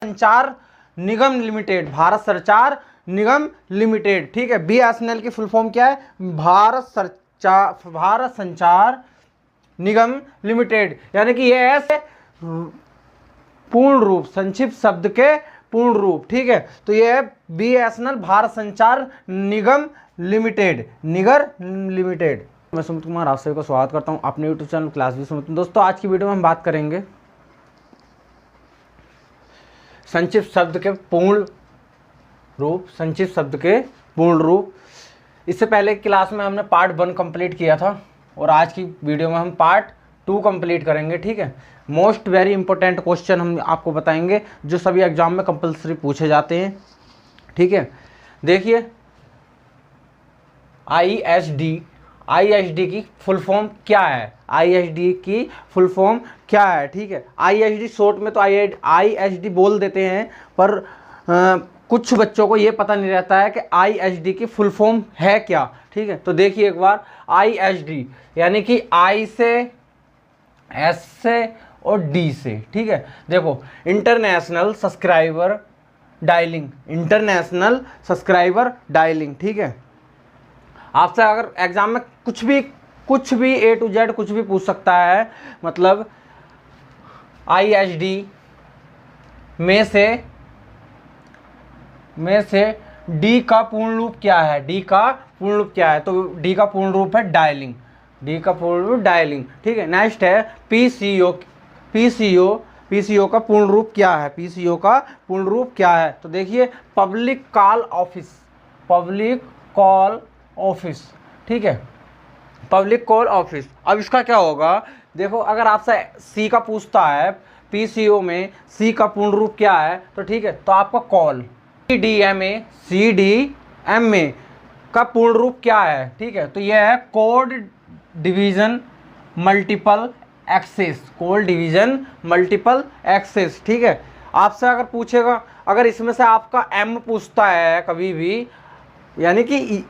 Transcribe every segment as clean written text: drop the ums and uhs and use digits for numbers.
संचार निगम लिमिटेड, भारत संचार निगम लिमिटेड, ठीक है। बीएसएनएल की फुल फॉर्म क्या है? भारत संचार निगम लिमिटेड, यानी कि ये ऐसे पूर्ण रूप, संक्षिप्त शब्द के पूर्ण रूप, ठीक है। तो ये है बीएसएनएल, भारत संचार निगम लिमिटेड, निगर लिमिटेड। मैं सुमित कुमार आप सभी को स्वागत करता हूं अपने यूट्यूब चैनल क्लास भी सुमित। दोस्तों आज की वीडियो में हम बात करेंगे संक्षिप्त शब्द के पूर्ण रूप, संक्षिप्त शब्द के पूर्ण रूप। इससे पहले क्लास में हमने पार्ट 1 कंप्लीट किया था और आज की वीडियो में हम पार्ट 2 कंप्लीट करेंगे, ठीक है। मोस्ट वेरी इंपॉर्टेंट क्वेश्चन हम आपको बताएंगे जो सभी एग्जाम में कंपलसरी पूछे जाते हैं, ठीक है। देखिए आईएसडी की फुल फॉर्म क्या है? आईएसडी की फुल फॉर्म क्या है, ठीक है। आईएसडी शॉर्ट में तो आईएसडी बोल देते हैं, पर कुछ बच्चों को ये पता नहीं रहता है कि आईएसडी की फुल फॉर्म है क्या, ठीक है। तो देखिए एक बार, आईएसडी यानी कि आई से, एस से और डी से, ठीक है। देखो, international subscriber dialing, international subscriber dialing, ठीक है। आपसे अगर एग्जाम में कुछ भी ए टू जेड कुछ भी पूछ सकता है, मतलब आईएसडी में से डी का पूर्ण रूप क्या है? डी का पूर्ण रूप क्या है? तो डी का पूर्ण रूप है डायलिंग, डी का पूर्ण रूप डायलिंग, ठीक है। नेक्स्ट है पीसीओ का पूर्ण रूप क्या है? पीसीओ का पूर्ण रूप क्या है? तो देखिए, public call office, public call office, ठीक है, पब्लिक कॉल ऑफिस। अब इसका क्या होगा? देखो, अगर आपसे सी का पूछता है, पीसीओ में सी का पूर्ण रूप क्या है, तो ठीक है, तो आपका कॉल, सीडीएमए का पूर्ण रूप क्या है, ठीक है। तो यह है code division multiple access, code division multiple access, ठीक है। आपसे अगर पूछेगा, अगर इसमें से आपका एम पूछता है कभी भी, यानी कि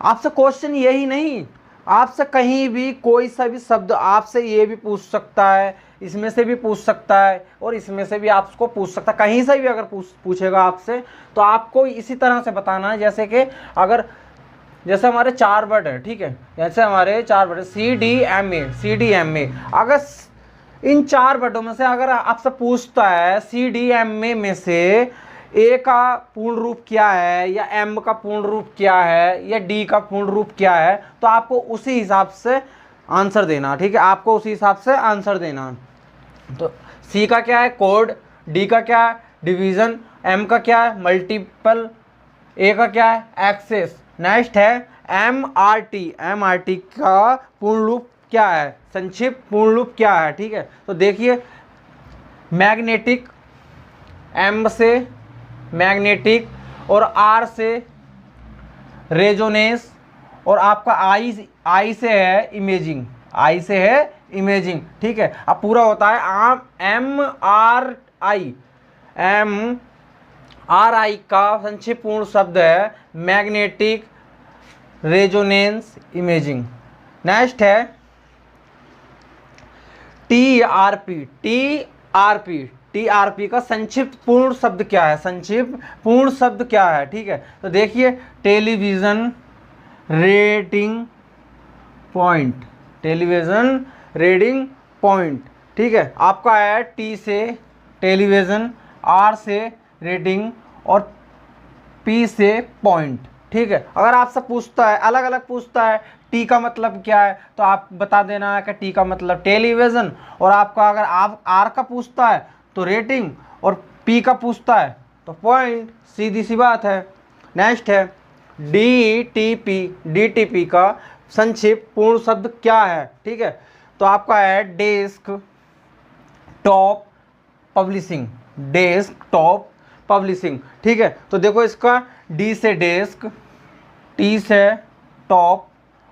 आपसे क्वेश्चन यही नहीं, आपसे कहीं भी कोई सा भी शब्द आपसे ये भी पूछ सकता है, इसमें से भी पूछ सकता है और इसमें से भी आपको पूछ सकता है, कहीं से भी अगर पूछेगा आपसे, तो आपको इसी तरह से बताना है। जैसे कि अगर, जैसे हमारे 4 वर्ड है, ठीक है, जैसे हमारे 4 वर्ड सीडीएमए, अगर इन 4 वर्डों में से अगर आपसे पूछता है सीडीएमए में से ए का पूर्ण रूप क्या है, या एम का पूर्ण रूप क्या है, या डी का पूर्ण रूप क्या है, तो आपको उसी हिसाब से आंसर देना, ठीक है। आपको उसी हिसाब से आंसर देना। तो सी का क्या है? कोड, डी का क्या है? डिवीजन, एम का क्या है? मल्टीपल, ए का क्या है? एक्सेस। नेक्स्ट है एमआरटी का पूर्ण रूप क्या है? संक्षिप्त पूर्ण रूप क्या है, ठीक है। तो देखिए, मैग्नेटिक, एम से मैग्नेटिक, और आर से रेजोनेंस, और आपका आई से है इमेजिंग, आई से है इमेजिंग, ठीक है। अब पूरा होता है एम आर आई का संक्षिप्त पूर्ण शब्द है मैग्नेटिक रेजोनेंस इमेजिंग। नेक्स्ट है टीआरपी का संक्षिप्त पूर्ण शब्द क्या है? संक्षिप्त पूर्ण शब्द क्या है, ठीक है। तो देखिए, television rating point, television rating point, ठीक है। आपका है टी से टेलीविजन, आर से रेटिंग और पी से पॉइंट, ठीक है। अगर आपसे पूछता है, अलग अलग पूछता है, टी का मतलब क्या है, तो आप बता देना है कि टी का मतलब टेलीविजन, और आपका अगर आप आर का पूछता है तो रेटिंग, और पी का पूछता है तो पॉइंट, सीधी सी बात है। नेक्स्ट है डीटीपी का संक्षिप्त पूर्ण शब्द क्या है, ठीक है। तो आपका है desk top publishing, desk top publishing, ठीक है। तो देखो, इसका डी से डेस्क, टी से टॉप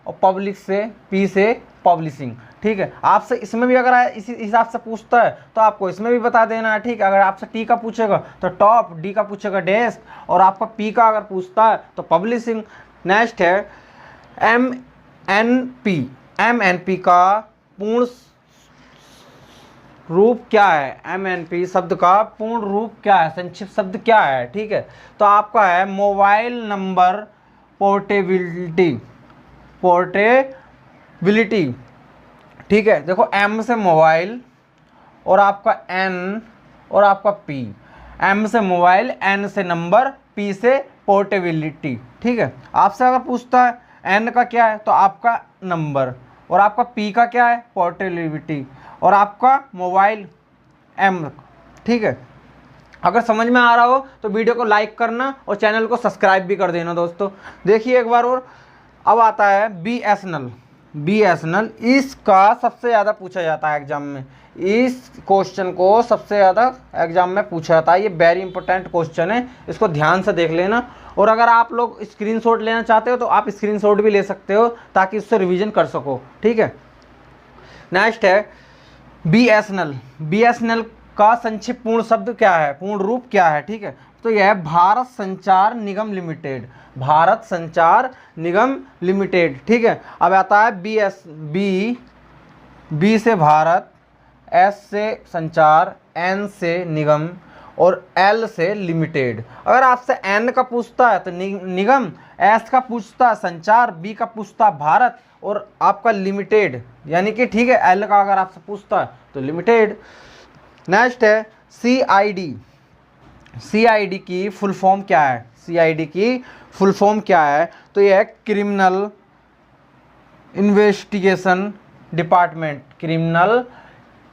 और पब्लिक से, पी से पब्लिशिंग, ठीक है। आपसे इसमें भी अगर इसी हिसाब से पूछता है तो आपको इसमें भी बता देना है, ठीक है। अगर आपसे टी का पूछेगा तो टॉप, डी का पूछेगा डेस्क, और आपका पी का अगर पूछता है तो पब्लिशिंग। नेक्स्ट है एमएनपी का पूर्ण रूप क्या है, MNP शब्द का पूर्ण रूप क्या है, संक्षिप्त शब्द क्या है, ठीक है। तो आपका है मोबाइल नंबर पोर्टेबिलिटी, पोर्टेबिलिटी, ठीक है। देखो M से मोबाइल और आपका N और आपका P, M से मोबाइल, N से नंबर, P से पोर्टेबिलिटी, ठीक है। आपसे अगर पूछता है N का क्या है तो आपका नंबर, और आपका P का क्या है, पोर्टेबिलिटी, और आपका मोबाइल M, ठीक है। अगर समझ में आ रहा हो तो वीडियो को लाइक करना और चैनल को सब्सक्राइब भी कर देना दोस्तों। देखिए एक बार और, अब आता है BSNL। BSNL इसका सबसे ज़्यादा पूछा जाता है एग्जाम में, इस क्वेश्चन को सबसे ज़्यादा एग्जाम में पूछा जाता है। ये वेरी इंपॉर्टेंट क्वेश्चन है, इसको ध्यान से देख लेना। और अगर आप लोग स्क्रीनशॉट लेना चाहते हो तो आप स्क्रीनशॉट भी ले सकते हो ताकि उससे रिवीजन कर सको, ठीक है। नेक्स्ट है BSNL। BSNL का संक्षिप्त पूर्ण शब्द क्या है, पूर्ण रूप क्या है, ठीक है। तो यह है भारत संचार निगम लिमिटेड, भारत संचार निगम लिमिटेड, ठीक है। अब आता है B से भारत, S से संचार, N से निगम और L से लिमिटेड। अगर आपसे N का पूछता है तो निगम, S का पूछता है संचार, B का पूछता है भारत और आपका लिमिटेड, यानी कि ठीक है L का अगर आपसे पूछता है तो लिमिटेड। नेक्स्ट है CID। CID की फुल फॉर्म क्या है, CID की फुल फॉर्म क्या है, तो यह है criminal investigation department, criminal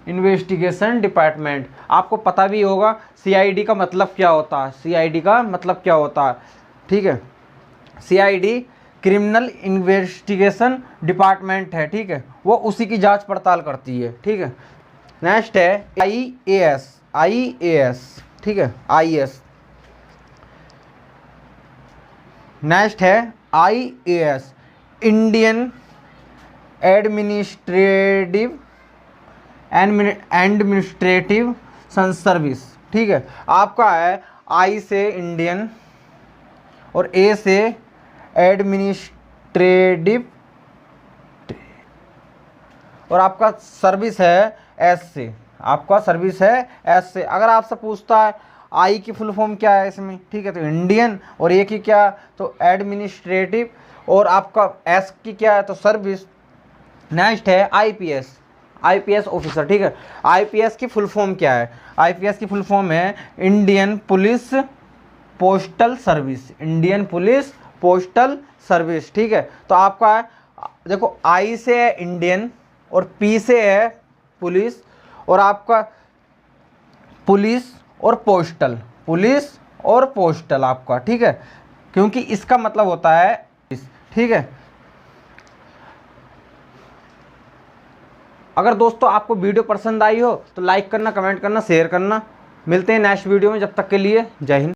investigation department. आपको पता भी होगा CID का मतलब क्या होता है, CID का मतलब क्या होता है, ठीक है। CID क्रिमिनल इन्वेस्टिगेशन डिपार्टमेंट है, ठीक है, वो उसी की जांच पड़ताल करती है, ठीक है। नेक्स्ट है IAS। IAS, ठीक है, IAS। नेक्स्ट है IAS, इंडियन एडमिनिस्ट्रेटिव सर्विस, ठीक है। आपका है I से इंडियन और A से एडमिनिस्ट्रेटिव और आपका सर्विस है S से, आपका सर्विस है S से। अगर आपसे पूछता है I की फुल फॉर्म क्या है इसमें, ठीक है, तो इंडियन, और A की क्या, तो एडमिनिस्ट्रेटिव, और आपका S की क्या है, तो सर्विस। नेक्स्ट है IPS, IPS ऑफिसर, ठीक है। IPS की फुल फॉर्म क्या है, IPS की फुल फॉर्म है Indian police postal service, Indian police postal service, ठीक है। तो आपका देखो I से है इंडियन और P से है पुलिस, और आपका पुलिस और पोस्टल, पुलिस और पोस्टल आपका, ठीक है, क्योंकि इसका मतलब होता है, ठीक है। अगर दोस्तों आपको वीडियो पसंद आई हो तो लाइक करना, कमेंट करना, शेयर करना। मिलते हैं नेक्स्ट वीडियो में, जब तक के लिए जय हिंद।